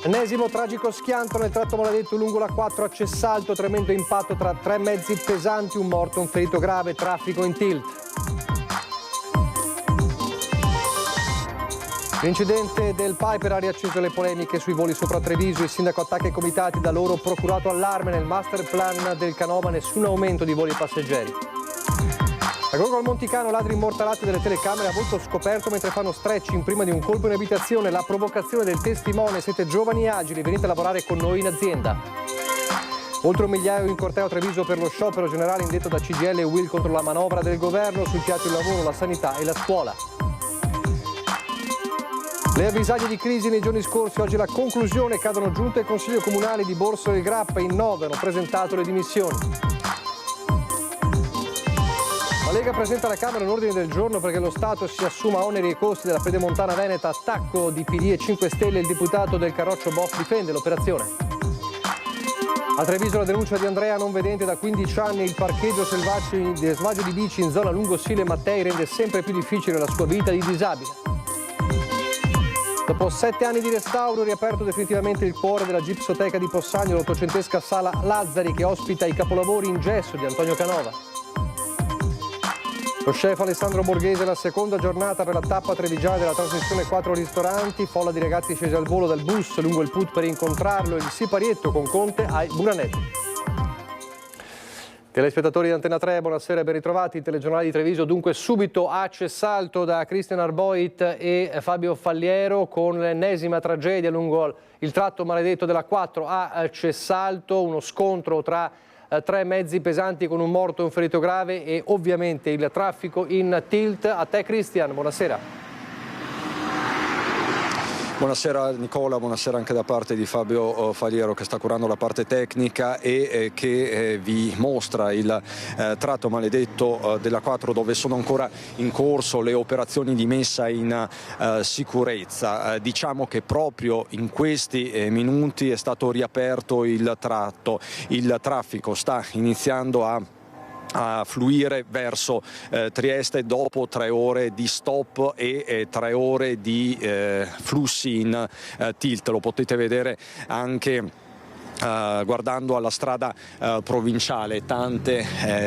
Ennesimo tragico schianto nel tratto maledetto lungo la 4 a Cessalto, tremendo impatto tra tre mezzi pesanti, un morto, un ferito grave, traffico in tilt. L'incidente del Piper ha riacceso le polemiche sui voli sopra Treviso, il sindaco attacca i comitati, da loro procurato allarme nel master plan del Canova, nessun aumento di voli passeggeri. A Grogo al Monticano, ladri immortalati delle telecamere a volto scoperto mentre fanno stretching prima di un colpo in abitazione, la provocazione del testimone, siete giovani e agili, venite a lavorare con noi in azienda. Oltre 1 migliaio in corteo a Treviso per lo sciopero generale indetto da CGIL e UIL contro la manovra del governo, sul piatto il lavoro, la sanità e la scuola. Le avvisaglie di crisi nei giorni scorsi, oggi la conclusione, cadono giunte e consiglio comunale di Borso e Grappa, in 9 hanno presentato le dimissioni. La Lega presenta alla Camera un ordine del giorno perché lo Stato si assuma oneri e costi della Pedemontana Veneta, attacco di PD e 5 Stelle, il deputato del Carroccio Boff difende l'operazione. A Treviso la denuncia di Andrea non vedente da 15 anni, il parcheggio selvaggio di bici in zona lungo Sile Mattei rende sempre più difficile la sua vita di disabile. Dopo 7 anni di restauro, riaperto definitivamente il cuore della Gipsoteca di Possagno, l'ottocentesca Sala Lazzari che ospita i capolavori in gesso di Antonio Canova. Lo chef Alessandro Borghese, la seconda giornata per la tappa trevigiana della trasmissione 4 ristoranti, folla di ragazzi scesi al volo dal bus lungo il Put per incontrarlo, il siparietto con Conte ai Buranetti. Telespettatori di Antena 3, buonasera e ben ritrovati. Il telegiornale di Treviso dunque subito a Cessalto da Cristian Arboit e Fabio Falliero con l'ennesima tragedia lungo il tratto maledetto della 4 a Cessalto, uno scontro tra tre mezzi pesanti con un morto e un ferito grave e ovviamente il traffico in tilt. A te Cristian, buonasera. Buonasera Nicola, buonasera anche da parte di Fabio Falliero che sta curando la parte tecnica e che vi mostra il tratto maledetto della 4 dove sono ancora in corso le operazioni di messa in sicurezza. Diciamo che proprio in questi minuti è stato riaperto il tratto, il traffico sta iniziando a fluire verso Trieste dopo 3 ore di stop e 3 ore di flussi in tilt. Lo potete vedere anche guardando alla strada provinciale, tante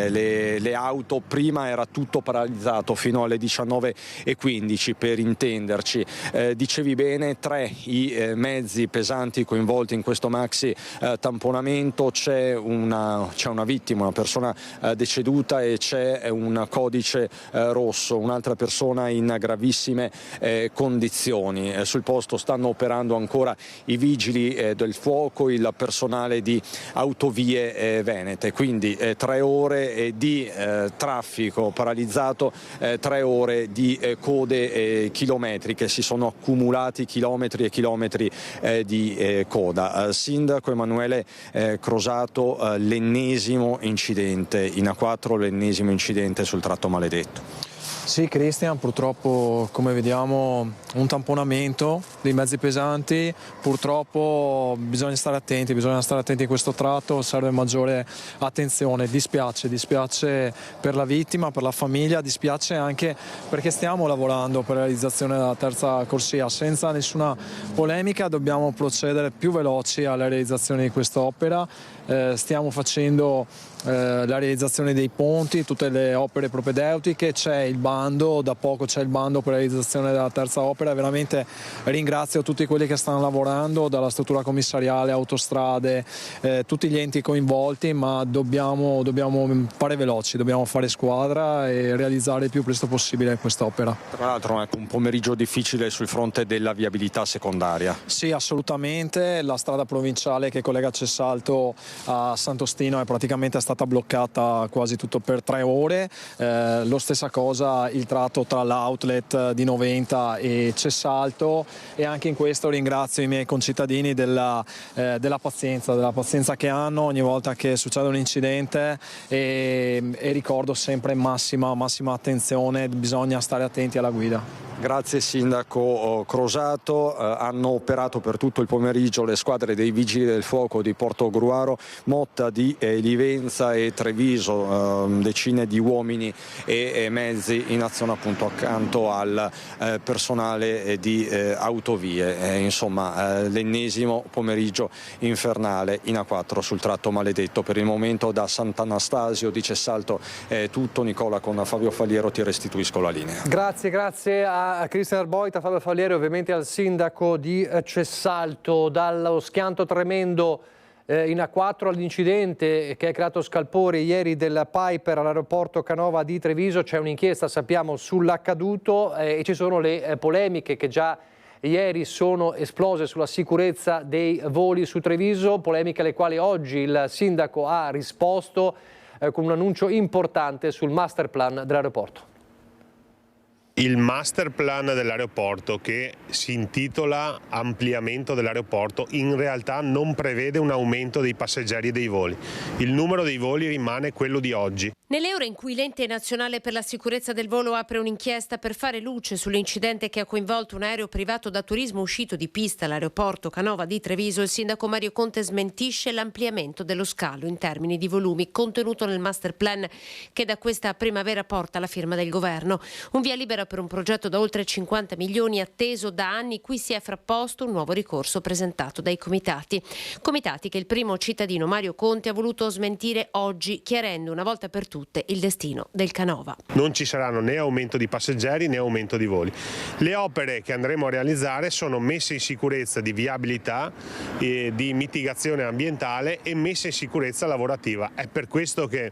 le auto, prima era tutto paralizzato fino alle 19:15 per intenderci. Dicevi bene, 3 i mezzi pesanti coinvolti in questo maxi tamponamento, c'è una vittima, una persona deceduta e c'è un codice rosso, un'altra persona in gravissime condizioni. Sul posto stanno operando ancora i vigili del fuoco, il personale di Autovie Venete, quindi 3 ore di traffico paralizzato, 3 ore di code chilometriche, si sono accumulati chilometri e chilometri di coda. Sindaco Emanuele Crosato, l'ennesimo incidente in A4, l'ennesimo incidente sul tratto maledetto. Sì Cristian, purtroppo come vediamo un tamponamento dei mezzi pesanti, purtroppo bisogna stare attenti in questo tratto, serve maggiore attenzione, dispiace per la vittima, per la famiglia, dispiace anche perché stiamo lavorando per la realizzazione della terza corsia, senza nessuna polemica dobbiamo procedere più veloci alla realizzazione di quest'opera, stiamo facendo la realizzazione dei ponti, tutte le opere propedeutiche, c'è il bando, da poco c'è il bando per la realizzazione della terza opera. Veramente ringrazio tutti quelli che stanno lavorando, dalla struttura commissariale, autostrade, tutti gli enti coinvolti, ma dobbiamo fare veloci, dobbiamo fare squadra e realizzare il più presto possibile quest'opera. Tra l'altro è un pomeriggio difficile sul fronte della viabilità secondaria. Sì, assolutamente, la strada provinciale che collega Cessalto a Sant'Ostino è praticamente stata bloccata quasi tutto per 3 ore, lo stessa cosa il tratto tra l'outlet di Noventa e Cessalto, e anche in questo ringrazio i miei concittadini della pazienza che hanno ogni volta che succede un incidente e ricordo sempre massima attenzione, bisogna stare attenti alla guida. Grazie Sindaco Crosato, hanno operato per tutto il pomeriggio le squadre dei Vigili del Fuoco di Portogruaro, Motta di Livenza e Treviso, decine di uomini e mezzi mezzi in azione appunto accanto al personale di autovie. Insomma, l'ennesimo pomeriggio infernale in A4 sul tratto maledetto. Per il momento da Sant'Anastasio di Cessalto è tutto. Nicola, con Fabio Faliero ti restituisco la linea. Grazie a Cristian Arboita, a Fabio Faliero e ovviamente al sindaco di Cessalto. Dallo schianto tremendo in A4 all'incidente che ha creato scalpore ieri del Piper all'aeroporto Canova di Treviso, c'è un'inchiesta, sappiamo, sull'accaduto e ci sono le polemiche che già ieri sono esplose sulla sicurezza dei voli su Treviso, polemiche alle quali oggi il sindaco ha risposto con un annuncio importante sul master plan dell'aeroporto. Il master plan dell'aeroporto, che si intitola ampliamento dell'aeroporto, in realtà non prevede un aumento dei passeggeri e dei voli. Il numero dei voli rimane quello di oggi. Nelle ore in cui l'Ente Nazionale per la Sicurezza del Volo apre un'inchiesta per fare luce sull'incidente che ha coinvolto un aereo privato da turismo uscito di pista all'aeroporto Canova di Treviso, il sindaco Mario Conte smentisce l'ampliamento dello scalo in termini di volumi contenuto nel master plan che da questa primavera porta la firma del governo. Un via libera per un progetto da oltre 50 milioni atteso da anni, cui si è frapposto un nuovo ricorso presentato dai comitati che il primo cittadino Mario Conte ha voluto smentire oggi, chiarendo una volta per tutte il destino del Canova. Non ci saranno né aumento di passeggeri né aumento di voli. Le opere che andremo a realizzare sono messe in sicurezza di viabilità, di mitigazione ambientale e messa in sicurezza lavorativa. È per questo che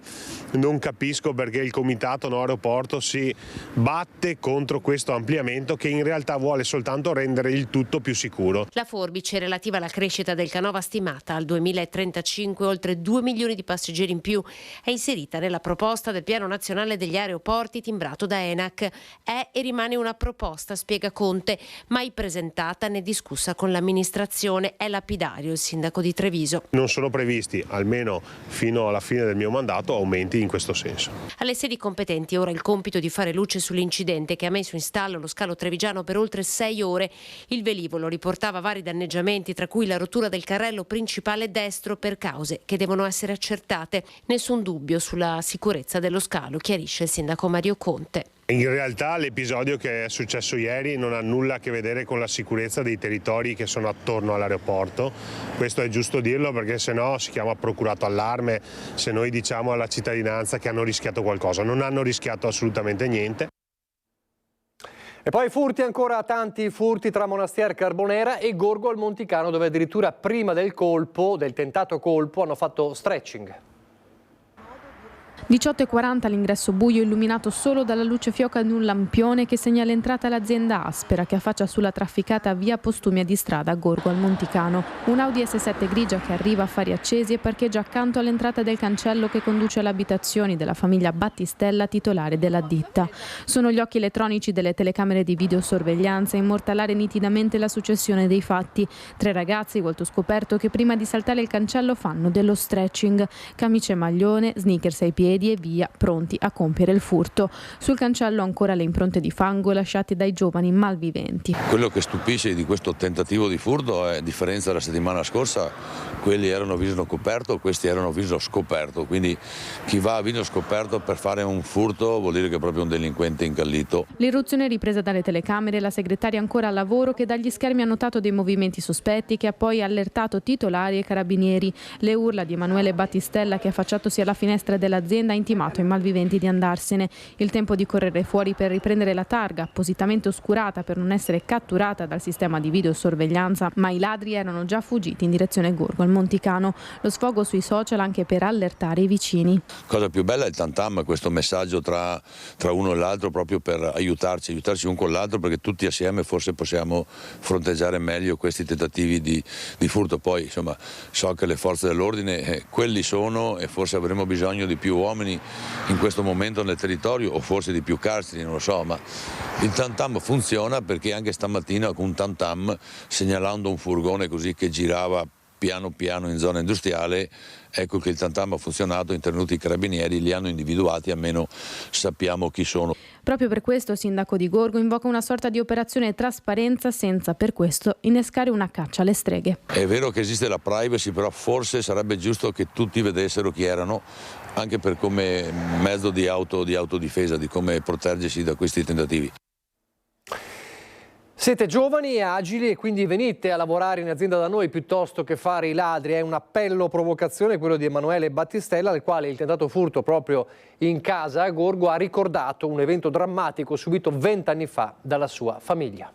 non capisco perché il comitato No Aeroporto si batte contro questo ampliamento, che in realtà vuole soltanto rendere il tutto più sicuro. La forbice relativa alla crescita del Canova, stimata al 2035 oltre 2 milioni di passeggeri in più, è inserita nella proposta del Piano Nazionale degli Aeroporti timbrato da ENAC. È e rimane una proposta, spiega Conte, mai presentata né discussa con l'amministrazione. È lapidario il sindaco di Treviso. Non sono previsti, almeno fino alla fine del mio mandato, aumenti in questo senso. Alle sedi competenti ora il compito di fare luce sull'incidente che ha messo in stallo lo scalo trevigiano per oltre 6 ore. Il velivolo riportava vari danneggiamenti, tra cui la rottura del carrello principale destro per cause che devono essere accertate. Nessun dubbio sulla sicurezza dello scalo, chiarisce il sindaco Mario Conte. In realtà l'episodio che è successo ieri non ha nulla a che vedere con la sicurezza dei territori che sono attorno all'aeroporto. Questo è giusto dirlo, perché se no si chiama procurato allarme se noi diciamo alla cittadinanza che hanno rischiato qualcosa. Non hanno rischiato assolutamente niente. E poi furti, ancora tanti furti tra Monastier Carbonera e Gorgo al Monticano, dove addirittura prima del tentato colpo, hanno fatto stretching. 18:40 all'ingresso buio illuminato solo dalla luce fioca di un lampione che segna l'entrata all'azienda Aspera, che affaccia sulla trafficata via Postumia di Strada a Gorgo al Monticano. Un Audi S7 grigia che arriva a fari accesi e parcheggia accanto all'entrata del cancello che conduce alle abitazioni della famiglia Battistella, titolare della ditta. Sono gli occhi elettronici delle telecamere di videosorveglianza a immortalare nitidamente la successione dei fatti. 3 ragazzi volto scoperto che prima di saltare il cancello fanno dello stretching, camice e maglione, sneakers ai piedi e via, pronti a compiere il furto. Sul cancello ancora le impronte di fango lasciate dai giovani malviventi. Quello che stupisce di questo tentativo di furto è, a differenza della settimana scorsa, quelli erano a viso coperto, questi erano a viso scoperto, quindi chi va a viso scoperto per fare un furto vuol dire che è proprio un delinquente incallito. L'irruzione è ripresa dalle telecamere, la segretaria ancora al lavoro che dagli schermi ha notato dei movimenti sospetti, che ha poi allertato titolari e carabinieri. Le urla di Emanuele Battistella, che affacciatosi alla finestra dell'azienda, ha intimato ai malviventi di andarsene. Il tempo di correre fuori per riprendere la targa, appositamente oscurata per non essere catturata dal sistema di videosorveglianza, ma i ladri erano già fuggiti in direzione Gorgo al Monticano. Lo sfogo sui social anche per allertare i vicini. Cosa più bella è il tantam, questo messaggio tra uno e l'altro, proprio per aiutarci un con l'altro, perché tutti assieme forse possiamo fronteggiare meglio questi tentativi di furto. Poi insomma so che le forze dell'ordine quelli sono, e forse avremo bisogno di più uomini in questo momento nel territorio, o forse di più carceri, non lo so, ma il tantam funziona, perché anche stamattina con un tantam, segnalando un furgone così che girava piano piano in zona industriale, ecco che il tantam ha funzionato, intervenuti i carabinieri, li hanno individuati, almeno sappiamo chi sono. Proprio per questo il sindaco di Gorgo invoca una sorta di operazione trasparenza senza per questo innescare una caccia alle streghe. È vero che esiste la privacy, però forse sarebbe giusto che tutti vedessero chi erano, anche per come mezzo di autodifesa, di come proteggersi da questi tentativi. Siete giovani e agili e quindi venite a lavorare in azienda da noi piuttosto che fare i ladri. È un appello provocazione quello di Emanuele Battistella, al quale il tentato furto proprio in casa a Gorgo ha ricordato un evento drammatico subito 20 anni fa dalla sua famiglia.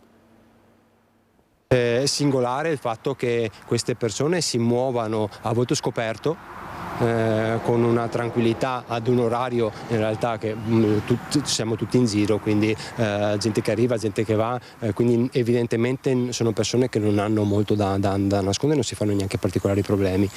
È singolare il fatto che queste persone si muovano a volto scoperto, con una tranquillità ad un orario in realtà che siamo tutti in giro, quindi gente che arriva, gente che va, quindi evidentemente sono persone che non hanno molto da nascondere, non si fanno neanche particolari problemi.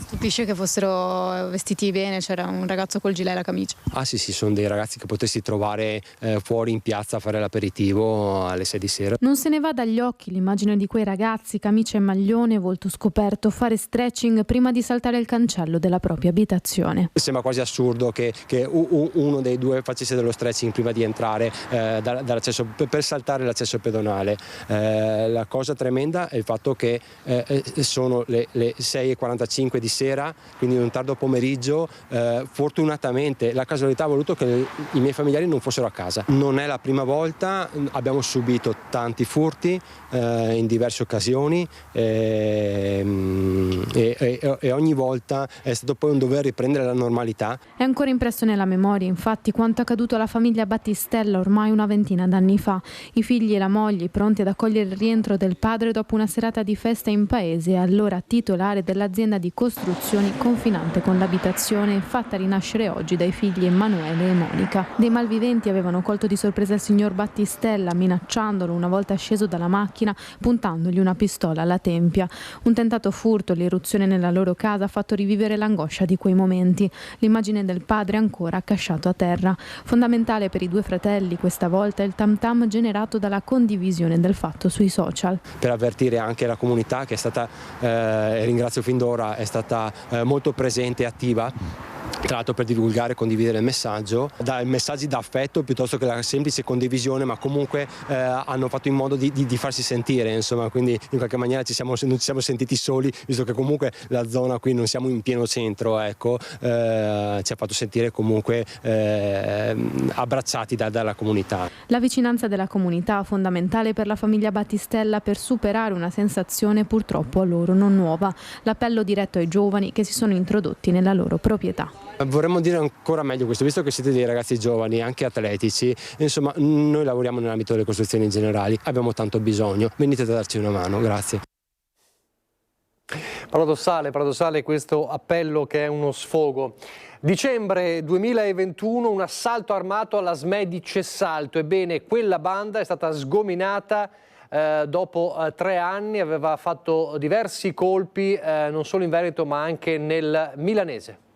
Stupisce che fossero vestiti bene, c'era un ragazzo col gilet e la camicia. Ah sì, sono dei ragazzi che potresti trovare fuori in piazza a fare l'aperitivo alle 6 di sera. Non se ne va dagli occhi l'immagine di quei ragazzi, camicia e maglione, volto scoperto, fare stretching prima di saltare il cancello della propria abitazione. Sembra quasi assurdo che uno dei due facesse dello stretching prima di entrare dall'accesso, per saltare l'accesso pedonale. La cosa tremenda è il fatto che sono le 6:45 di sera, quindi un tardo pomeriggio. Fortunatamente la casualità ha voluto che i miei familiari non fossero a casa. Non è la prima volta, abbiamo subito tanti furti in diverse occasioni e ogni volta è stato poi un dover riprendere la normalità. È ancora impresso nella memoria infatti quanto accaduto alla famiglia Battistella ormai una ventina d'anni fa. I figli e la moglie pronti ad accogliere il rientro del padre dopo una serata di festa in paese, allora titolare dell'azienda di costruzioni confinante con l'abitazione, fatta rinascere oggi dai figli Emanuele e Monica. Dei malviventi avevano colto di sorpresa il signor Battistella, minacciandolo una volta sceso dalla macchina, puntandogli una pistola alla tempia. Un tentato furto, l'irruzione nella loro casa ha fatto rivivere l'angoscia di quei momenti. L'immagine del padre ancora accasciato a terra. Fondamentale per i due fratelli questa volta il tam tam generato dalla condivisione del fatto sui social. Per avvertire anche la comunità che è stata, ringrazio fin d'ora, è stata molto presente e attiva. Tra l'altro per divulgare e condividere il messaggio, dai messaggi d'affetto piuttosto che la semplice condivisione, ma comunque hanno fatto in modo di farsi sentire, insomma, quindi in qualche maniera non ci siamo sentiti soli, visto che comunque la zona qui non siamo in pieno centro, ecco, ci ha fatto sentire comunque abbracciati dalla comunità. La vicinanza della comunità fondamentale per la famiglia Battistella per superare una sensazione purtroppo a loro non nuova, l'appello diretto ai giovani che si sono introdotti nella loro proprietà. Vorremmo dire ancora meglio questo, visto che siete dei ragazzi giovani, anche atletici, insomma noi lavoriamo nell'ambito delle costruzioni in generali, abbiamo tanto bisogno, venite a darci una mano, grazie. Paradossale questo appello che è uno sfogo. Dicembre 2021, un assalto armato alla SME di Cessalto. Ebbene, quella banda è stata sgominata dopo 3 anni, aveva fatto diversi colpi non solo in Veneto ma anche nel milanese.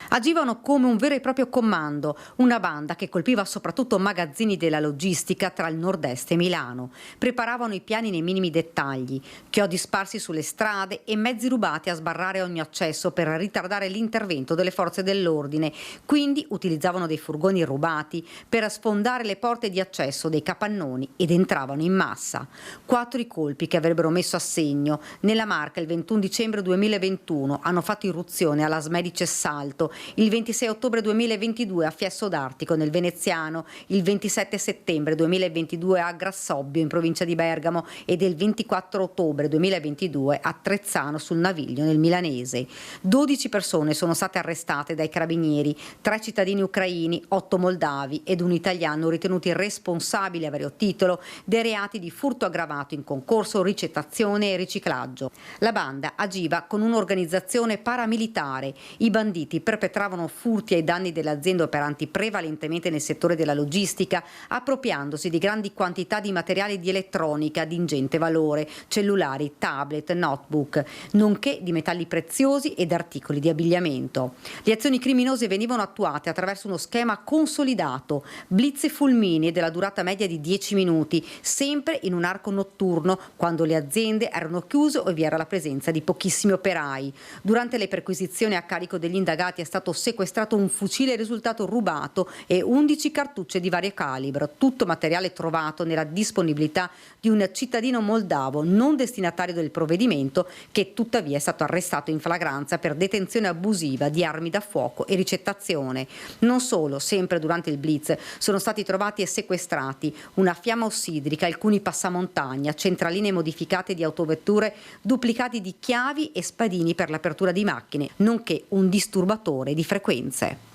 Agivano come un vero e proprio comando, una banda che colpiva soprattutto magazzini della logistica tra il nord-est e Milano. Preparavano i piani nei minimi dettagli, chiodi sparsi sulle strade e mezzi rubati a sbarrare ogni accesso per ritardare l'intervento delle forze dell'ordine. Quindi utilizzavano dei furgoni rubati per sfondare le porte di accesso dei capannoni ed entravano in massa. 4 i colpi che avrebbero messo a segno. Nella Marca il 21 dicembre 2021 hanno fatto irruzione alla SME di Cessalto, il 26 ottobre 2022 a Fiesso d'Artico nel Veneziano, il 27 settembre 2022 a Grassobbio in provincia di Bergamo ed il 24 ottobre 2022 a Trezzano sul Naviglio nel Milanese. 12 persone sono state arrestate dai carabinieri, 3 cittadini ucraini, 8 moldavi ed un italiano ritenuti responsabili a vario titolo dei reati di furto aggravato in concorso, ricettazione e riciclaggio. La banda agiva con un'organizzazione paramilitare. I banditi perpetravano furti ai danni delle aziende operanti prevalentemente nel settore della logistica, appropriandosi di grandi quantità di materiali di elettronica di ingente valore, cellulari, tablet, notebook, nonché di metalli preziosi ed articoli di abbigliamento. Le azioni criminose venivano attuate attraverso uno schema consolidato, blitz e fulmini della durata media di 10 minuti, sempre in un arco notturno, quando le aziende erano chiuse o vi era la presenza di pochissimi operai. Durante le perquisizioni a carico degli indagati è stato sequestrato un fucile risultato rubato e 11 cartucce di vario calibro, tutto materiale trovato nella disponibilità di un cittadino moldavo non destinatario del provvedimento, che tuttavia è stato arrestato in flagranza per detenzione abusiva di armi da fuoco e ricettazione. Non solo, sempre durante il blitz sono stati trovati e sequestrati una fiamma ossidrica, alcuni passamontagna, centraline modificate di autovetture, duplicati di chiavi e spadini per l'apertura di macchine, nonché un disturbatore di frequenze.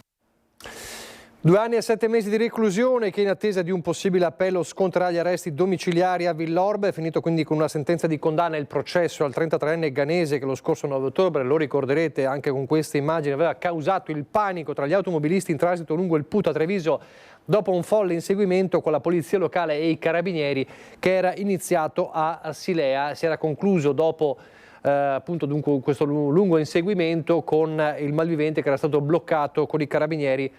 2 anni e 7 mesi di reclusione che in attesa di un possibile appello sconterà gli arresti domiciliari a Villorbe. È finito quindi con una sentenza di condanna il processo al 33enne ghanese che lo scorso 9 ottobre, lo ricorderete anche con queste immagini, aveva causato il panico tra gli automobilisti in transito lungo il Puto a Treviso dopo un folle inseguimento con la polizia locale e i carabinieri che era iniziato a Silea. Si era concluso dopo appunto dunque questo lungo inseguimento con il malvivente che era stato bloccato con i carabinieri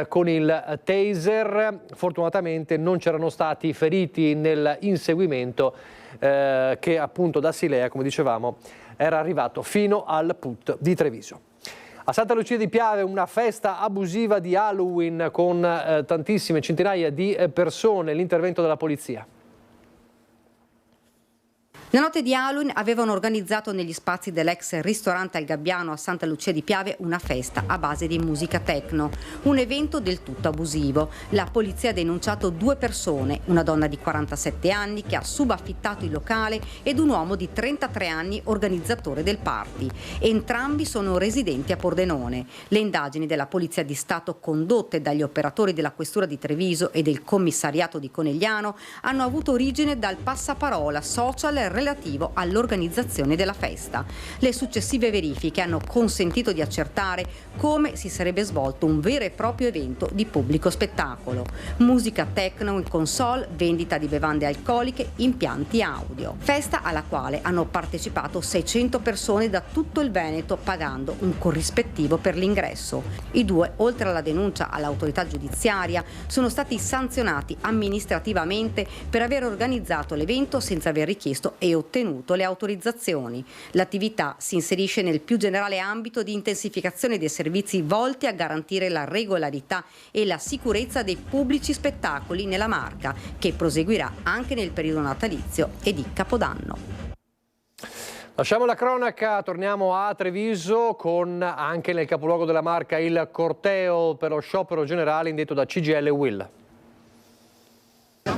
con il taser. Fortunatamente non c'erano stati feriti nell'inseguimento che appunto da Silea, come dicevamo, era arrivato fino al PUT di Treviso. A Santa Lucia di Piave una festa abusiva di Halloween con tantissime centinaia di persone, l'intervento della polizia. La notte di Halloween avevano organizzato negli spazi dell'ex ristorante Al Gabbiano a Santa Lucia di Piave una festa a base di musica techno, un evento del tutto abusivo. La polizia ha denunciato 2 persone, una donna di 47 anni che ha subaffittato il locale ed un uomo di 33 anni organizzatore del party. Entrambi sono residenti a Pordenone. Le indagini della Polizia di Stato condotte dagli operatori della Questura di Treviso e del Commissariato di Conegliano hanno avuto origine dal passaparola social relativo all'organizzazione della festa. Le successive verifiche hanno consentito di accertare come si sarebbe svolto un vero e proprio evento di pubblico spettacolo. Musica techno in console, vendita di bevande alcoliche, impianti audio. Festa alla quale hanno partecipato 600 persone da tutto il Veneto pagando un corrispettivo per l'ingresso. I 2, oltre alla denuncia all'autorità giudiziaria, sono stati sanzionati amministrativamente per aver organizzato l'evento senza aver richiesto e ottenuto le autorizzazioni. L'attività si inserisce nel più generale ambito di intensificazione dei servizi volti a garantire la regolarità e la sicurezza dei pubblici spettacoli nella Marca, che proseguirà anche nel periodo natalizio e di Capodanno. Lasciamo la cronaca, torniamo a Treviso con anche nel capoluogo della Marca il corteo per lo sciopero generale indetto da CGIL e UIL.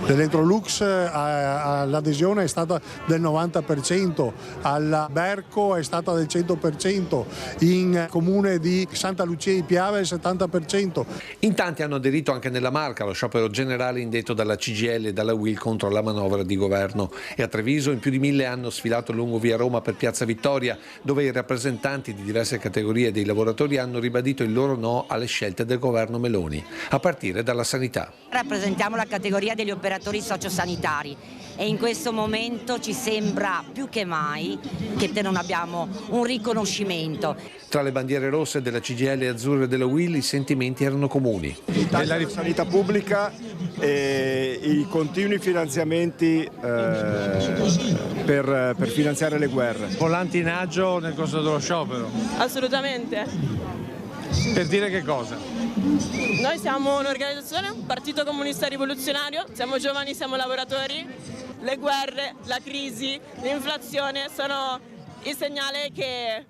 L'Electrolux l'adesione è stata del 90%, alla Berco è stata del 100%, in comune di Santa Lucia di Piave il 70%. In tanti hanno aderito anche nella Marca allo sciopero generale indetto dalla CGIL e dalla UIL contro la manovra di governo, e a Treviso in più di 1000 hanno sfilato lungo via Roma per Piazza Vittoria, dove i rappresentanti di diverse categorie dei lavoratori hanno ribadito il loro no alle scelte del governo Meloni, a partire dalla sanità. Rappresentiamo la categoria degli operatori sociosanitari e in questo momento ci sembra più che mai che non abbiamo un riconoscimento. Tra le bandiere rosse della CGIL e azzurre della UIL i sentimenti erano comuni. Nella sanità pubblica e i continui finanziamenti per finanziare le guerre. Volantinaggio nel corso dello sciopero? Assolutamente. Per dire che cosa? Noi siamo un'organizzazione, un partito comunista rivoluzionario, siamo giovani, siamo lavoratori. Le guerre, la crisi, l'inflazione sono il segnale che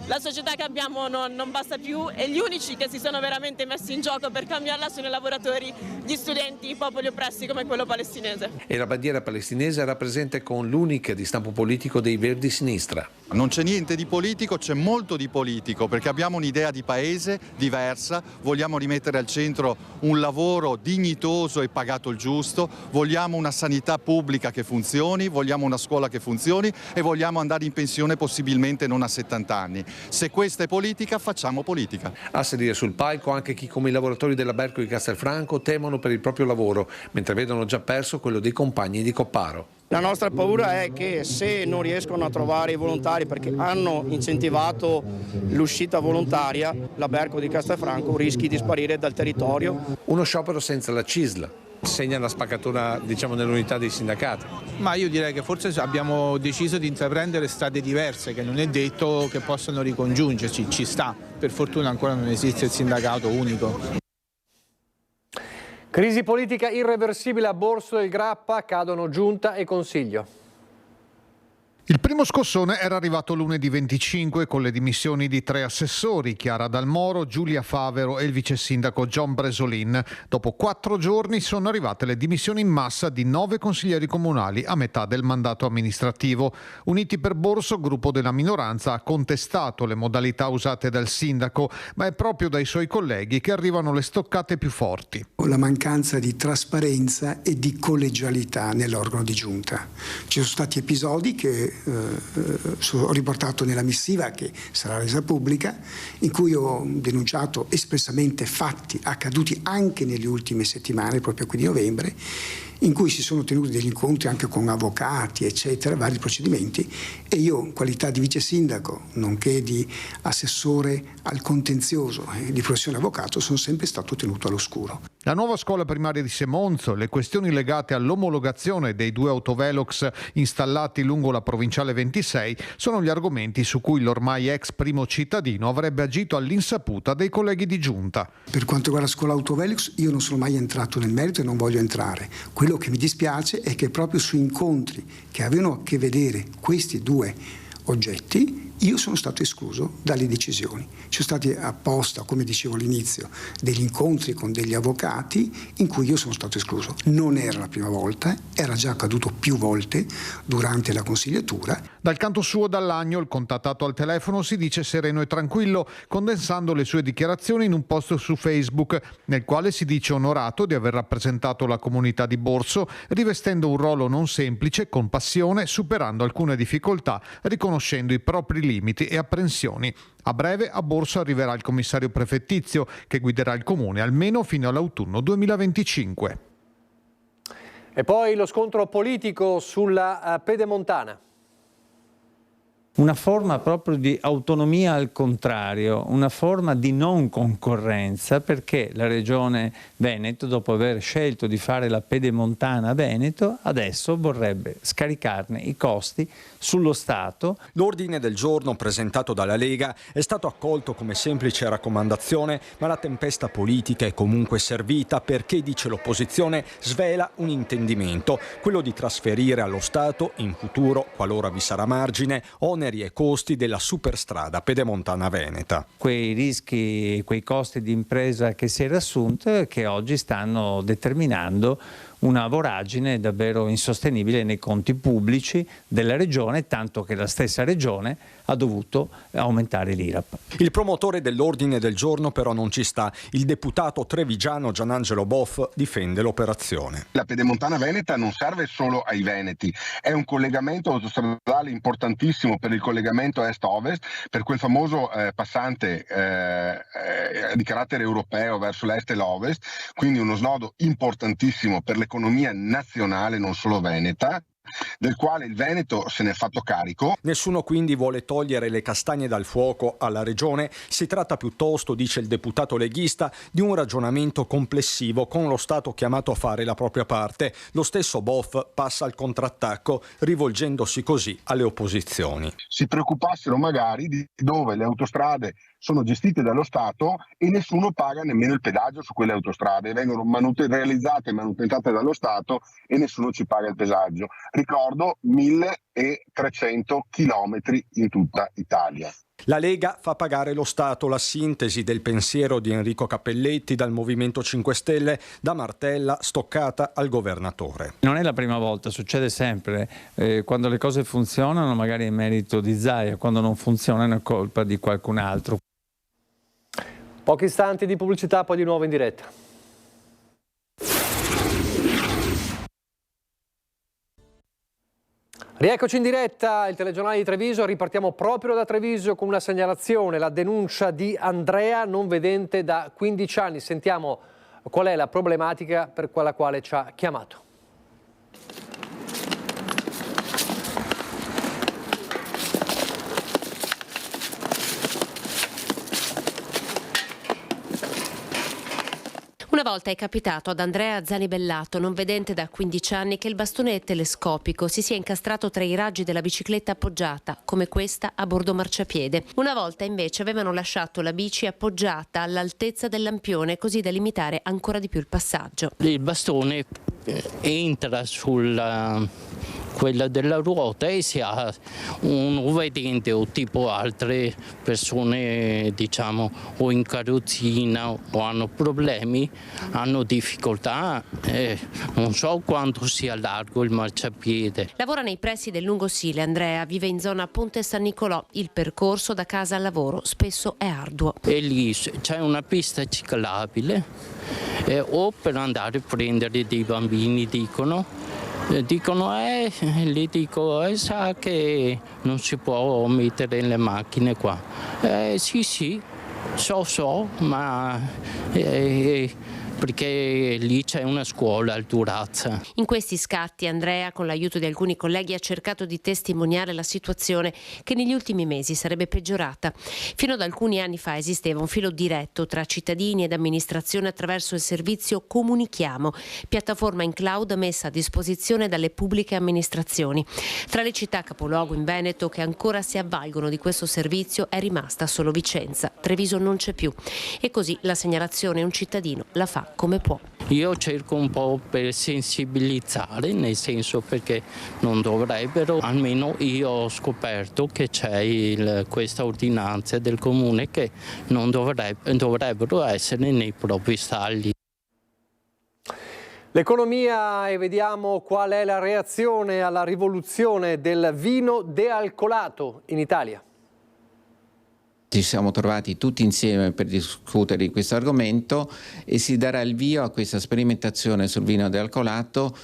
la società che abbiamo non basta più e gli unici che si sono veramente messi in gioco per cambiarla sono i lavoratori, gli studenti, i popoli oppressi come quello palestinese. E la bandiera palestinese era presente con l'unica di stampo politico dei Verdi Sinistra. Non c'è niente di politico, c'è molto di politico, perché abbiamo un'idea di paese diversa, vogliamo rimettere al centro un lavoro dignitoso e pagato il giusto, vogliamo una sanità pubblica che funzioni, vogliamo una scuola che funzioni e vogliamo andare in pensione possibilmente non a 70 anni. Se questa è politica, facciamo politica. A salire sul palco anche chi come i lavoratori della Berco di Castelfranco temono per il proprio lavoro, mentre vedono già perso quello dei compagni di Copparo. La nostra paura è che se non riescono a trovare i volontari perché hanno incentivato l'uscita volontaria, la Berco di Castelfranco rischi di sparire dal territorio. Uno sciopero senza la CISL. segna la spaccatura, diciamo, nell'unità dei sindacati. Ma io direi che forse abbiamo deciso di intraprendere strade diverse, che non è detto che possano ricongiungerci, ci sta. Per fortuna ancora non esiste il sindacato unico. Crisi politica irreversibile a Borso e il Grappa, cadono giunta e consiglio. Il primo scossone era arrivato lunedì 25 con le dimissioni di 3 assessori, Chiara Dalmoro, Giulia Favero e il vice sindaco John Bresolin. Dopo 4 giorni sono arrivate le dimissioni in massa di 9 consiglieri comunali a metà del mandato amministrativo. Uniti per Borso, gruppo della minoranza, ha contestato le modalità usate dal sindaco, ma è proprio dai suoi colleghi che arrivano le stoccate più forti. La mancanza di trasparenza e di collegialità nell'organo di giunta. Ci sono stati episodi che ho riportato nella missiva che sarà resa pubblica, in cui ho denunciato espressamente fatti accaduti anche nelle ultime settimane, proprio qui di novembre, in cui si sono tenuti degli incontri anche con avvocati, eccetera, vari procedimenti, e io, in qualità di vice sindaco, nonché di assessore al contenzioso e di professione avvocato, sono sempre stato tenuto all'oscuro. La nuova scuola primaria di Semonzo, le questioni legate all'omologazione dei 2 autovelox installati lungo la provinciale 26 sono gli argomenti su cui l'ormai ex primo cittadino avrebbe agito all'insaputa dei colleghi di giunta. Per quanto riguarda la scuola autovelox, io non sono mai entrato nel merito e non voglio entrare. Quello che mi dispiace è che proprio su incontri che avevano a che vedere questi 2 oggetti, io sono stato escluso dalle decisioni. Ci sono stati apposta, come dicevo all'inizio, degli incontri con degli avvocati in cui io sono stato escluso. Non era la prima volta, era già accaduto più volte durante la consigliatura. Dal canto suo Dall'Agno, il contattato al telefono, si dice sereno e tranquillo, condensando le sue dichiarazioni in un post su Facebook, nel quale si dice onorato di aver rappresentato la comunità di Borso, rivestendo un ruolo non semplice, con passione, superando alcune difficoltà, riconoscendo i propri limiti e apprensioni. A breve a Borso arriverà il commissario prefettizio che guiderà il comune almeno fino all'autunno 2025. E poi lo scontro politico sulla Pedemontana. Una forma proprio di autonomia al contrario, una forma di non concorrenza, perché la Regione Veneto, dopo aver scelto di fare la Pedemontana a Veneto, adesso vorrebbe scaricarne i costi sullo Stato. L'ordine del giorno presentato dalla Lega è stato accolto come semplice raccomandazione, ma la tempesta politica è comunque servita perché, dice l'opposizione, svela un intendimento, quello di trasferire allo Stato in futuro, qualora vi sarà margine, oneri e costi della superstrada pedemontana veneta. Quei rischi, quei costi di impresa che si era assunto e che oggi stanno determinando una voragine davvero insostenibile nei conti pubblici della Regione, tanto che la stessa Regione ha dovuto aumentare l'IRAP. Il promotore dell'ordine del giorno però non ci sta. Il deputato trevigiano Gianangelo Boff difende l'operazione. La Pedemontana Veneta non serve solo ai veneti, è un collegamento autostradale importantissimo per il collegamento est-ovest, per quel famoso passante di carattere europeo verso l'est e l'ovest, quindi uno snodo importantissimo per l'economia nazionale, non solo veneta, del quale il Veneto se ne è fatto carico. Nessuno quindi vuole togliere le castagne dal fuoco alla Regione, si tratta piuttosto, dice il deputato leghista, di un ragionamento complessivo con lo Stato chiamato a fare la propria parte. Lo stesso Boff passa al contrattacco, rivolgendosi così alle opposizioni. Si preoccupassero magari di dove le autostrade sono gestite dallo Stato e nessuno paga nemmeno il pedaggio su quelle autostrade, vengono realizzate e manutentate dallo Stato e nessuno ci paga il pedaggio. Ricordo 1300 chilometri in tutta Italia. La Lega fa pagare lo Stato, la sintesi del pensiero di Enrico Cappelletti dal Movimento 5 Stelle, da Martella stoccata al governatore. Non è la prima volta, succede sempre, quando le cose funzionano magari è merito di Zaia, quando non funzionano è colpa di qualcun altro. Pochi istanti di pubblicità, poi di nuovo in diretta. Rieccoci in diretta, il telegiornale di Treviso, ripartiamo proprio da Treviso con una segnalazione, la denuncia di Andrea, non vedente da 15 anni. Sentiamo qual è la problematica per la quale ci ha chiamato. Una Una volta è capitato ad Andrea Zanibellato, non vedente da 15 anni, che il bastone telescopico si sia incastrato tra i raggi della bicicletta appoggiata, come questa a bordo marciapiede. Una volta invece avevano lasciato la bici appoggiata all'altezza del lampione, così da limitare ancora di più il passaggio. Il bastone entra quella della ruota e se ha un vedente o tipo altre persone, diciamo, o in carrozzina o hanno problemi, hanno difficoltà, non so quanto sia largo il marciapiede. Lavora nei pressi del Lungosile. Andrea vive in zona Ponte San Nicolò. Il percorso da casa al lavoro spesso è arduo. E lì c'è una pista ciclabile o per andare a prendere dei bambini, gli dico, sa che non si può mettere le macchine qua. Sì, so, ma perché lì c'è una scuola al Durazza. In questi scatti Andrea, con l'aiuto di alcuni colleghi, ha cercato di testimoniare la situazione che negli ultimi mesi sarebbe peggiorata. Fino ad alcuni anni fa esisteva un filo diretto tra cittadini ed amministrazione attraverso il servizio Comunichiamo, piattaforma in cloud messa a disposizione dalle pubbliche amministrazioni. Tra le città capoluogo in Veneto che ancora si avvalgono di questo servizio è rimasta solo Vicenza. Treviso non c'è più. E così la segnalazione un cittadino la fa come può. Io cerco un po' per sensibilizzare, nel senso perché non dovrebbero, almeno io ho scoperto che c'è questa ordinanza del comune che non dovrebbero essere nei propri stalli. L'economia, e vediamo qual è la reazione alla rivoluzione del vino dealcolato in Italia. Ci siamo trovati tutti insieme per discutere di questo argomento e si darà il via a questa sperimentazione sul vino dealcolato,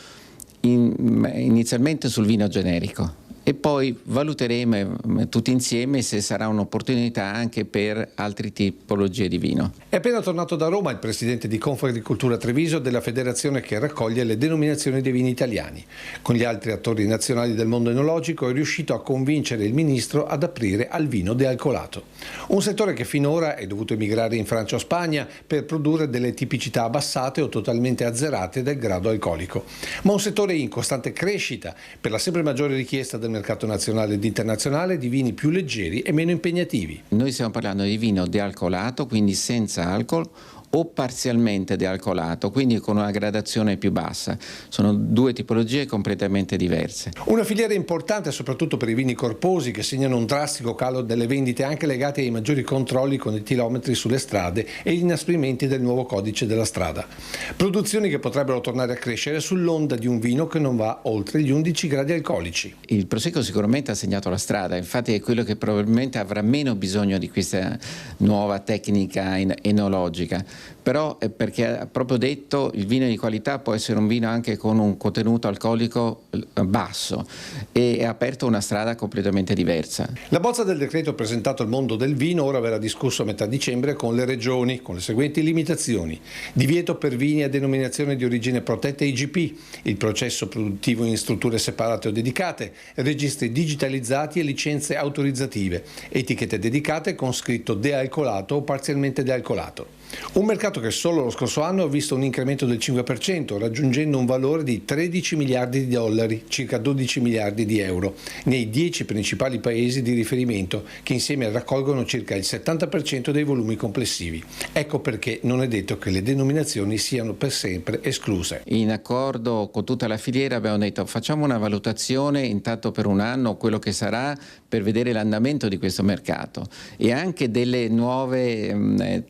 inizialmente sul vino generico. E poi valuteremo tutti insieme se sarà un'opportunità anche per altre tipologie di vino. È appena tornato da Roma il presidente di Confagricoltura Treviso della federazione che raccoglie le denominazioni dei vini italiani. Con gli altri attori nazionali del mondo enologico è riuscito a convincere il ministro ad aprire al vino dealcolato. Un settore che finora è dovuto emigrare in Francia o Spagna per produrre delle tipicità abbassate o totalmente azzerate del grado alcolico. Ma un settore in costante crescita per la sempre maggiore richiesta del mercato nazionale ed internazionale di vini più leggeri e meno impegnativi. Noi stiamo parlando di vino dealcolato, quindi senza alcol, o parzialmente dealcolato, quindi con una gradazione più bassa. Sono due tipologie completamente diverse. Una filiera importante soprattutto per i vini corposi che segnano un drastico calo delle vendite anche legati ai maggiori controlli con i chilometri sulle strade e gli inasprimenti del nuovo codice della strada. Produzioni che potrebbero tornare a crescere sull'onda di un vino che non va oltre gli 11 gradi alcolici. Il Prosecco sicuramente ha segnato la strada, infatti è quello che probabilmente avrà meno bisogno di questa nuova tecnica enologica. Però è perché ha proprio detto il vino di qualità può essere un vino anche con un contenuto alcolico basso e ha aperto una strada completamente diversa. La bozza del decreto presentato al mondo del vino ora verrà discusso a metà dicembre con le regioni, con le seguenti limitazioni: divieto per vini a denominazione di origine protetta IGP, il processo produttivo in strutture separate o dedicate, registri digitalizzati e licenze autorizzative, etichette dedicate con scritto dealcolato o parzialmente dealcolato. Un mercato che solo lo scorso anno ha visto un incremento del 5%, raggiungendo un valore di 13 miliardi di dollari, circa 12 miliardi di euro, nei 10 principali paesi di riferimento, che insieme raccolgono circa il 70% dei volumi complessivi. Ecco perché non è detto che le denominazioni siano per sempre escluse. In accordo con tutta la filiera abbiamo detto facciamo una valutazione intanto per un anno, quello che sarà, per vedere l'andamento di questo mercato e anche delle nuove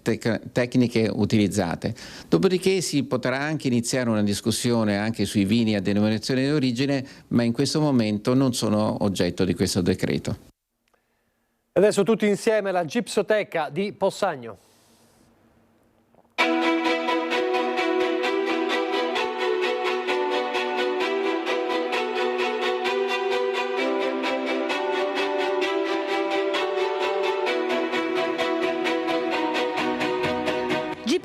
tecniche utilizzate. Dopodiché si potrà anche iniziare una discussione anche sui vini a denominazione di origine, ma in questo momento non sono oggetto di questo decreto. Adesso tutti insieme alla Gipsoteca di Possagno.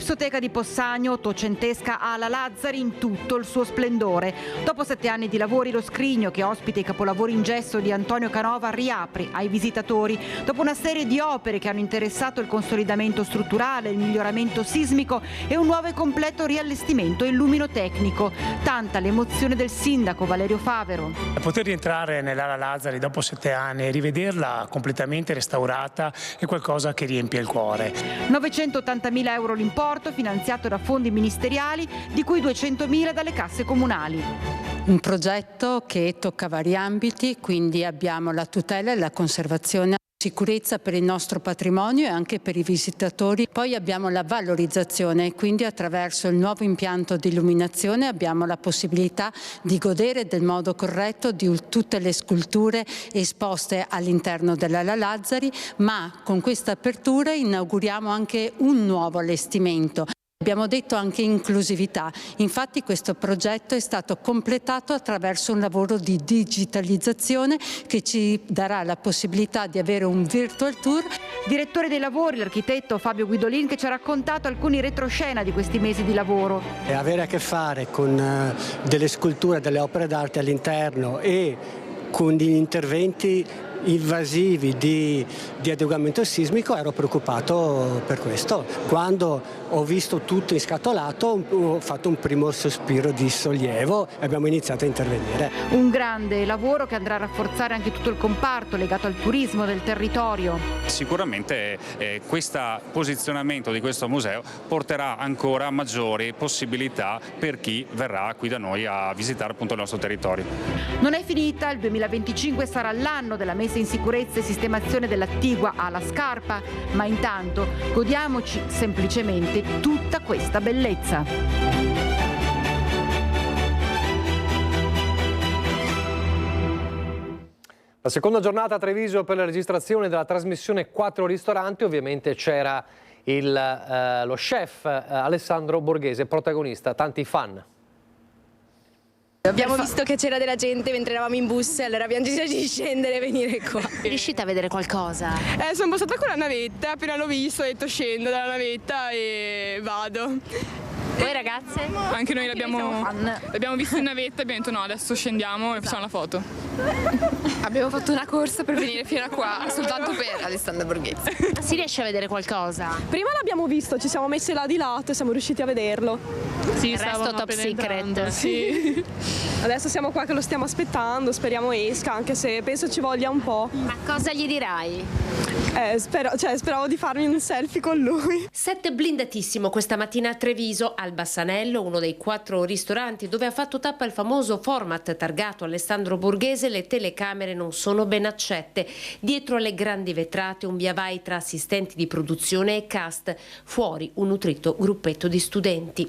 L'Ipsoteca di Possagno, ottocentesca ala Lazzari in tutto il suo splendore. Dopo 7 anni di lavori, lo scrigno che ospita i capolavori in gesso di Antonio Canova riapre ai visitatori. Dopo una serie di opere che hanno interessato il consolidamento strutturale, il miglioramento sismico e un nuovo e completo riallestimento illuminotecnico. Tanta l'emozione del sindaco Valerio Favero. Poter rientrare nell'ala Lazzari dopo 7 anni e rivederla completamente restaurata è qualcosa che riempie il cuore. 980.000 euro l'importo, finanziato da fondi ministeriali, di cui 200.000 dalle casse comunali. Un progetto che tocca vari ambiti, quindi abbiamo la tutela e la conservazione, sicurezza per il nostro patrimonio e anche per i visitatori. Poi abbiamo la valorizzazione, quindi attraverso il nuovo impianto di illuminazione abbiamo la possibilità di godere del modo corretto di tutte le sculture esposte all'interno dell'ala Lazzari, ma con questa apertura inauguriamo anche un nuovo allestimento. Abbiamo detto anche inclusività, infatti questo progetto è stato completato attraverso un lavoro di digitalizzazione che ci darà la possibilità di avere un virtual tour. Direttore dei lavori, l'architetto Fabio Guidolin, che ci ha raccontato alcuni retroscena di questi mesi di lavoro. E avere a che fare con delle sculture, delle opere d'arte all'interno e con gli interventi invasivi di adeguamento sismico, ero preoccupato per questo. Quando ho visto tutto inscatolato ho fatto un primo sospiro di sollievo e abbiamo iniziato a intervenire. Un grande lavoro che andrà a rafforzare anche tutto il comparto legato al turismo del territorio. Sicuramente questo posizionamento di questo museo porterà ancora maggiori possibilità per chi verrà qui da noi a visitare appunto il nostro territorio. Non è finita, il 2025 sarà l'anno della messa in sicurezza e sistemazione dell'attigua ala Scarpa, ma intanto godiamoci semplicemente tutta questa bellezza. La seconda giornata a Treviso per la registrazione della trasmissione 4 ristoranti, ovviamente c'era lo chef Alessandro Borghese, protagonista, tanti fan. Abbiamo visto che c'era della gente mentre eravamo in bus e allora abbiamo deciso di scendere e venire qua. Riuscite a vedere qualcosa? Sono passata con la navetta, appena l'ho visto ho detto scendo dalla navetta e vado. Voi ragazze? Anche noi l'abbiamo visto in navetta e abbiamo detto no, adesso scendiamo e facciamo la foto. Abbiamo fatto una corsa per venire fino a qua, soltanto per Alessandro Borghese. Si riesce a vedere qualcosa? Prima l'abbiamo visto, ci siamo messi là di lato e siamo riusciti a vederlo. Sì, il resto top secret. Sì. Adesso siamo qua che lo stiamo aspettando, speriamo esca, anche se penso ci voglia un po'. Ma cosa gli dirai? Speravo di farmi un selfie con lui. Set blindatissimo questa mattina a Treviso, al Bassanello, uno dei 4 ristoranti dove ha fatto tappa il famoso format targato Alessandro Borghese. Le telecamere non sono ben accette. Dietro alle grandi vetrate un via vai tra assistenti di produzione e cast, fuori un nutrito gruppetto di studenti.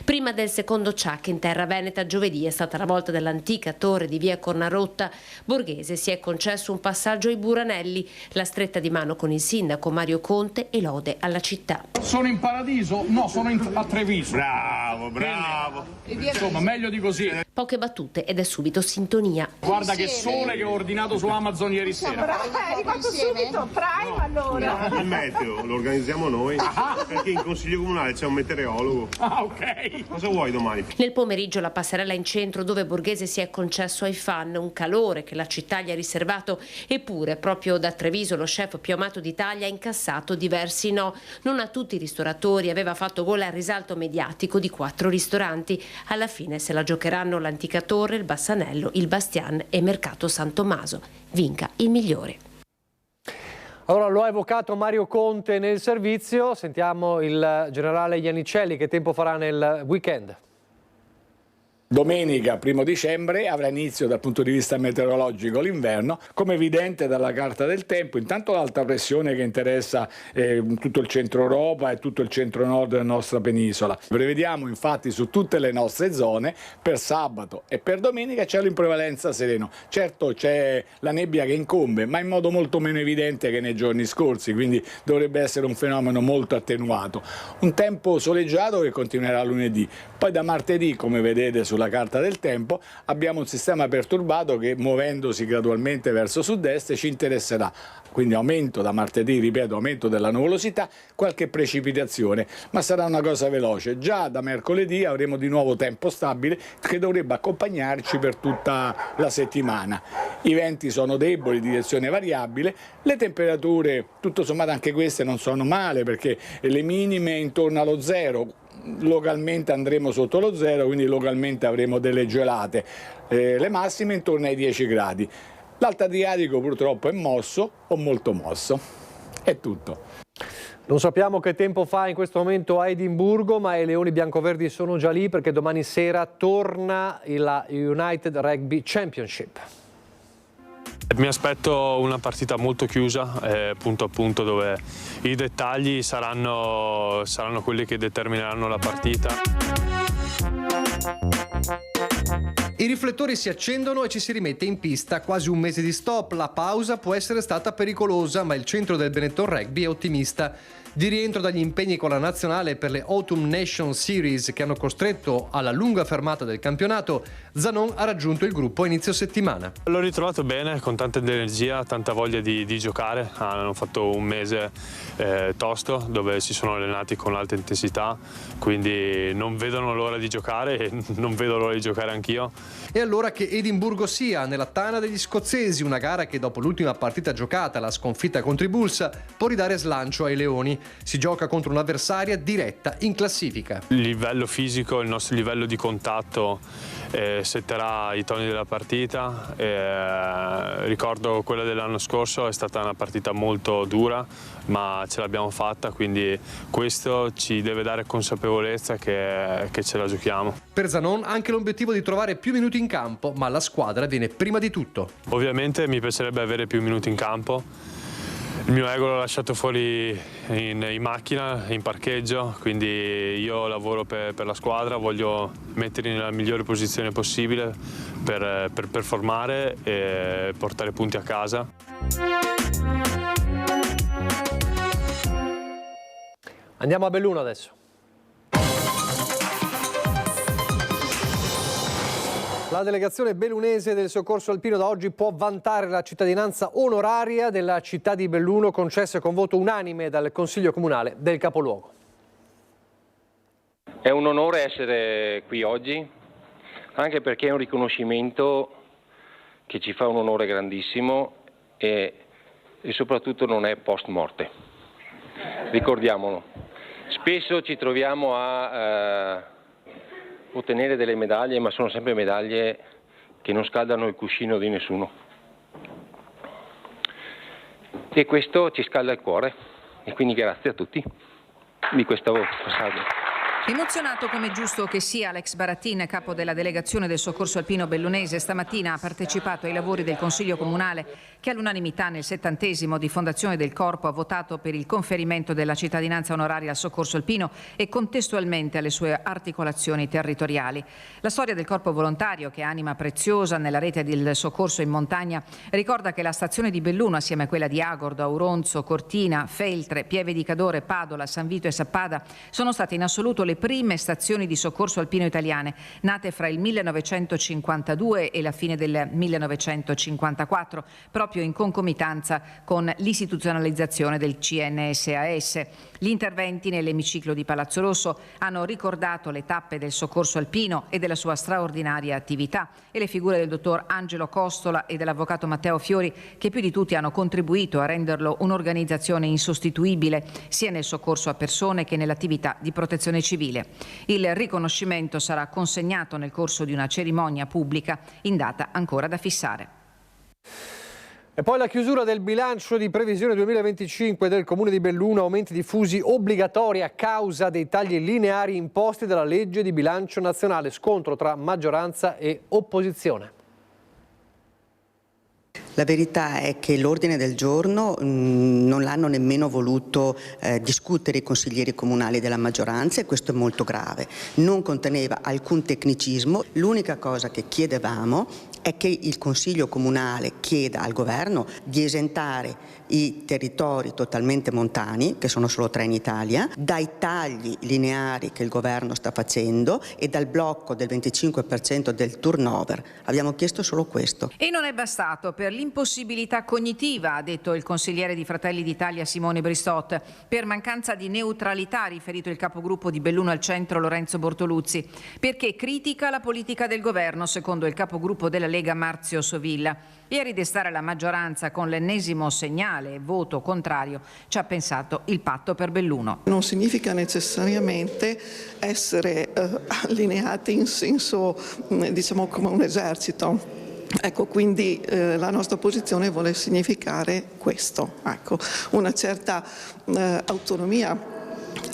Prima del secondo ciak in terra veneta, giovedì è stata la volta dell'antica torre di via Cornarotta. Borghese si è concesso un passaggio ai Buranelli, la stretta di mano con il sindaco Mario Conte e lode alla città. Sono in paradiso? No, sono a Treviso. Bravo. Insomma, meglio di così. Poche battute ed è subito sintonia. Guarda che sole che ho ordinato su Amazon ieri sera. È arrivato subito, Prime allora. Il meteo lo organizziamo noi, perché in consiglio comunale c'è un meteorologo. Ok. Cosa vuoi domani? Nel pomeriggio la passerella in centro dove Borghese si è concesso ai fan, un calore che la città gli ha riservato, eppure proprio da Treviso lo chef più amato d'Italia ha incassato diversi no. Non a tutti i ristoratori aveva fatto gola al risalto mediatico di 4 ristoranti. Alla fine se la giocheranno l'Antica Torre, il Bassanello, il Bastian e Mercato San Tommaso. Vinca il migliore. Allora lo ha evocato Mario Conte nel servizio, sentiamo il generale Iannicelli che tempo farà nel weekend. Domenica 1 dicembre avrà inizio dal punto di vista meteorologico l'inverno, come evidente dalla carta del tempo, intanto l'alta pressione che interessa tutto il centro Europa e tutto il centro nord della nostra penisola. Prevediamo infatti su tutte le nostre zone per sabato e per domenica cielo in prevalenza sereno. Certo c'è la nebbia che incombe, ma in modo molto meno evidente che nei giorni scorsi, quindi dovrebbe essere un fenomeno molto attenuato. Un tempo soleggiato che continuerà lunedì, poi da martedì, come vedete sulla sulla carta del tempo, abbiamo un sistema perturbato che, muovendosi gradualmente verso sud-est, ci interesserà. Quindi aumento da martedì, ripeto, aumento della nuvolosità, qualche precipitazione, ma sarà una cosa veloce. Già da mercoledì avremo di nuovo tempo stabile che dovrebbe accompagnarci per tutta la settimana. I venti sono deboli, direzione variabile, le temperature tutto sommato anche queste non sono male, perché le minime intorno allo zero, localmente andremo sotto lo zero, quindi localmente avremo delle gelate, le massime intorno ai 10 gradi. L'Alto Adriatico purtroppo è mosso o molto mosso. È tutto. Non sappiamo che tempo fa in questo momento a Edimburgo, ma i leoni biancoverdi sono già lì perché domani sera torna la United Rugby Championship. Mi aspetto una partita molto chiusa, punto a punto, dove i dettagli saranno quelli che determineranno la partita. I riflettori si accendono e ci si rimette in pista. Quasi un mese di stop, la pausa può essere stata pericolosa, ma il centro del Benetton Rugby è ottimista. Di rientro dagli impegni con la nazionale per le Autumn Nation Series che hanno costretto alla lunga fermata del campionato, Zanon ha raggiunto il gruppo a inizio settimana. L'ho ritrovato bene, con tanta energia, tanta voglia di giocare. Hanno fatto un mese tosto, dove si sono allenati con alta intensità, quindi non vedono l'ora di giocare e non vedo l'ora di giocare anch'io. E allora che Edimburgo sia nella tana degli scozzesi, una gara che dopo l'ultima partita giocata, la sconfitta contro i Bulls, può ridare slancio ai leoni. Si gioca contro un'avversaria diretta in classifica. Il livello fisico, il nostro livello di contatto setterà i toni della partita. Ricordo quella dell'anno scorso, è stata una partita molto dura, ma ce l'abbiamo fatta, quindi questo ci deve dare consapevolezza che ce la giochiamo. Per Zanon anche l'obiettivo di trovare più minuti in campo, ma la squadra viene prima di tutto. Ovviamente mi piacerebbe avere più minuti in campo. Il mio ego l'ho lasciato fuori in macchina, in parcheggio, quindi io lavoro per la squadra, voglio metterli nella migliore posizione possibile per performare e portare punti a casa. Andiamo a Belluno adesso. La delegazione bellunese del soccorso alpino da oggi può vantare la cittadinanza onoraria della città di Belluno, concessa con voto unanime dal Consiglio Comunale del capoluogo. È un onore essere qui oggi, anche perché è un riconoscimento che ci fa un onore grandissimo e soprattutto non è post morte. Ricordiamolo, spesso ci troviamo a ottenere delle medaglie, ma sono sempre medaglie che non scaldano il cuscino di nessuno. E questo ci scalda il cuore e quindi grazie a tutti di questo passaggio. Emozionato come giusto che sia, Alex Barattin, capo della delegazione del soccorso alpino bellunese, stamattina ha partecipato ai lavori del Consiglio Comunale che all'unanimità nel 70° di fondazione del Corpo ha votato per il conferimento della cittadinanza onoraria al soccorso alpino e contestualmente alle sue articolazioni territoriali. La storia del Corpo volontario, che è anima preziosa nella rete del soccorso in montagna, ricorda che la stazione di Belluno, assieme a quella di Agordo, Auronzo, Cortina, Feltre, Pieve di Cadore, Padola, San Vito e Sappada sono state in assoluto le prime stazioni di soccorso alpino italiane, nate fra il 1952 e la fine del 1954, proprio in concomitanza con l'istituzionalizzazione del CNSAS. Gli interventi nell'emiciclo di Palazzo Rosso hanno ricordato le tappe del soccorso alpino e della sua straordinaria attività e le figure del dottor Angelo Costola e dell'avvocato Matteo Fiori, che più di tutti hanno contribuito a renderlo un'organizzazione insostituibile sia nel soccorso a persone che nell'attività di protezione civile. Il riconoscimento sarà consegnato nel corso di una cerimonia pubblica in data ancora da fissare. E poi la chiusura del bilancio di previsione 2025 del Comune di Belluno, aumenti diffusi obbligatori a causa dei tagli lineari imposti dalla legge di bilancio nazionale, scontro tra maggioranza e opposizione. La verità è che l'ordine del giorno non l'hanno nemmeno voluto discutere i consiglieri comunali della maggioranza e questo è molto grave. Non conteneva alcun tecnicismo, l'unica cosa che chiedevamo è che il Consiglio Comunale chieda al Governo di esentare i territori totalmente montani, che sono solo 3 in Italia, dai tagli lineari che il governo sta facendo e dal blocco del 25% del turnover. Abbiamo chiesto solo questo. E non è bastato per l'impossibilità cognitiva, ha detto il consigliere di Fratelli d'Italia Simone Brissot, per mancanza di neutralità, ha riferito il capogruppo di Belluno al Centro Lorenzo Bortoluzzi, perché critica la politica del governo, secondo il capogruppo della Lega Marzio Sovilla. E a ridestare la maggioranza con l'ennesimo segnale voto contrario ci ha pensato il patto per Belluno. Non significa necessariamente essere allineati in senso, diciamo, come un esercito. Ecco, quindi la nostra posizione vuole significare questo, ecco, una certa autonomia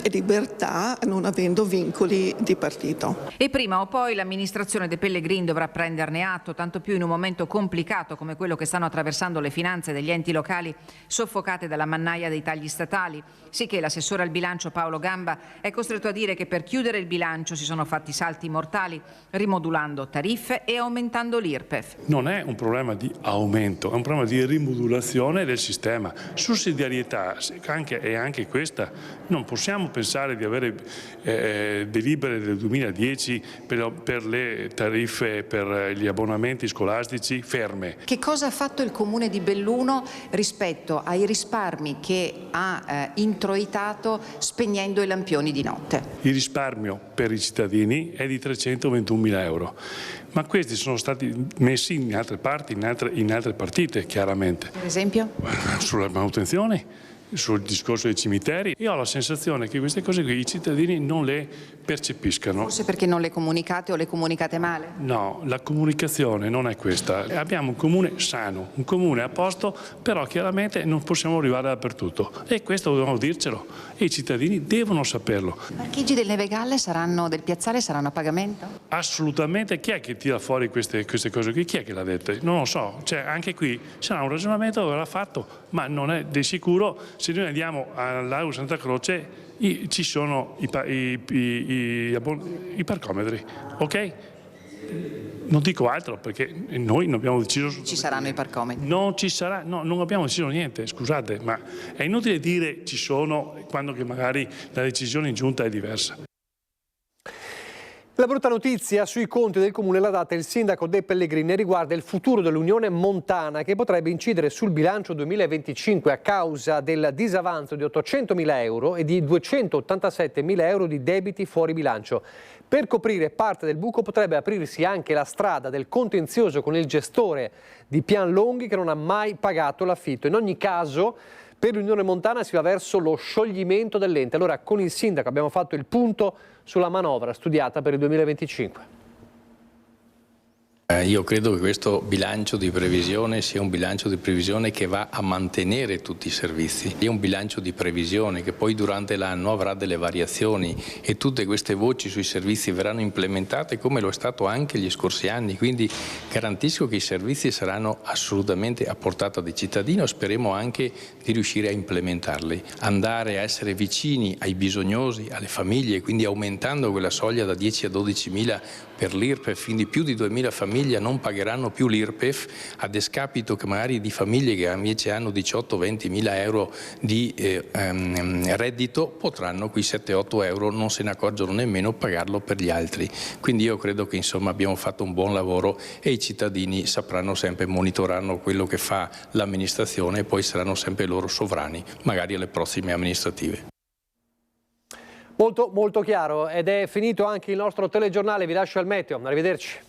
e libertà, non avendo vincoli di partito. E prima o poi l'amministrazione De Pellegrin dovrà prenderne atto, tanto più in un momento complicato come quello che stanno attraversando le finanze degli enti locali soffocate dalla mannaia dei tagli statali, sicché l'assessore al bilancio Paolo Gamba è costretto a dire che per chiudere il bilancio si sono fatti salti mortali, rimodulando tariffe e aumentando l'IRPEF. Non è un problema di aumento, è un problema di rimodulazione del sistema. Sussidiarietà è anche questa. Non possiamo pensare di avere delibere del 2010 per le tariffe per gli abbonamenti scolastici ferme. Che cosa ha fatto il Comune di Belluno rispetto ai risparmi che ha introitato spegnendo i lampioni di notte? Il risparmio per i cittadini è di 321.000 euro, ma questi sono stati messi in altre parti, in altre partite chiaramente. Per esempio? Sulla manutenzione, sul discorso dei cimiteri. Io ho la sensazione che queste cose qui i cittadini non le percepiscano. Forse perché non le comunicate o le comunicate male? No, la comunicazione non è questa. Abbiamo un comune sano, un comune a posto, però chiaramente non possiamo arrivare dappertutto e questo dobbiamo dircelo e i cittadini devono saperlo. I parcheggi del Nevegalle del piazzale saranno a pagamento? Assolutamente. Chi è che tira fuori queste cose qui? Chi è che l'ha dette? Non lo so. Cioè, anche qui sarà un ragionamento che verrà fatto, ma non è di sicuro. Se noi andiamo all'Aula Santa Croce ci sono i parcometri, ok? Non dico altro perché noi non abbiamo deciso. Ci saranno i parcometri? Non ci sarà, no, non abbiamo deciso niente, scusate, ma è inutile dire ci sono quando che magari la decisione in giunta è diversa. La brutta notizia sui conti del comune l'ha data il sindaco De Pellegrin e riguarda il futuro dell'Unione Montana che potrebbe incidere sul bilancio 2025 a causa del disavanzo di 800.000 euro e di 287.000 euro di debiti fuori bilancio. Per coprire parte del buco potrebbe aprirsi anche la strada del contenzioso con il gestore di Pian Longhi che non ha mai pagato l'affitto. In ogni caso, per l'Unione Montana si va verso lo scioglimento dell'ente. Allora con il sindaco abbiamo fatto il punto sulla manovra studiata per il 2025. Io credo che questo bilancio di previsione sia un bilancio di previsione che va a mantenere tutti i servizi. È un bilancio di previsione che poi durante l'anno avrà delle variazioni e tutte queste voci sui servizi verranno implementate come lo è stato anche gli scorsi anni. Quindi garantisco che i servizi saranno assolutamente a portata dei cittadini e speriamo anche di riuscire a implementarli. Andare a essere vicini ai bisognosi, alle famiglie, quindi aumentando quella soglia da 10 a 12.000 per l'IRPEF, quindi più di 2.000 famiglie non pagheranno più l'IRPEF a descapito che magari di famiglie che invece hanno 18-20.000 euro di reddito potranno quei 7-8 euro, non se ne accorgono nemmeno, pagarlo per gli altri. Quindi io credo che insomma abbiamo fatto un buon lavoro e i cittadini sapranno sempre, monitoreranno quello che fa l'amministrazione e poi saranno sempre loro sovrani, magari alle prossime amministrative. Molto, molto chiaro ed è finito anche il nostro telegiornale, vi lascio al meteo, arrivederci.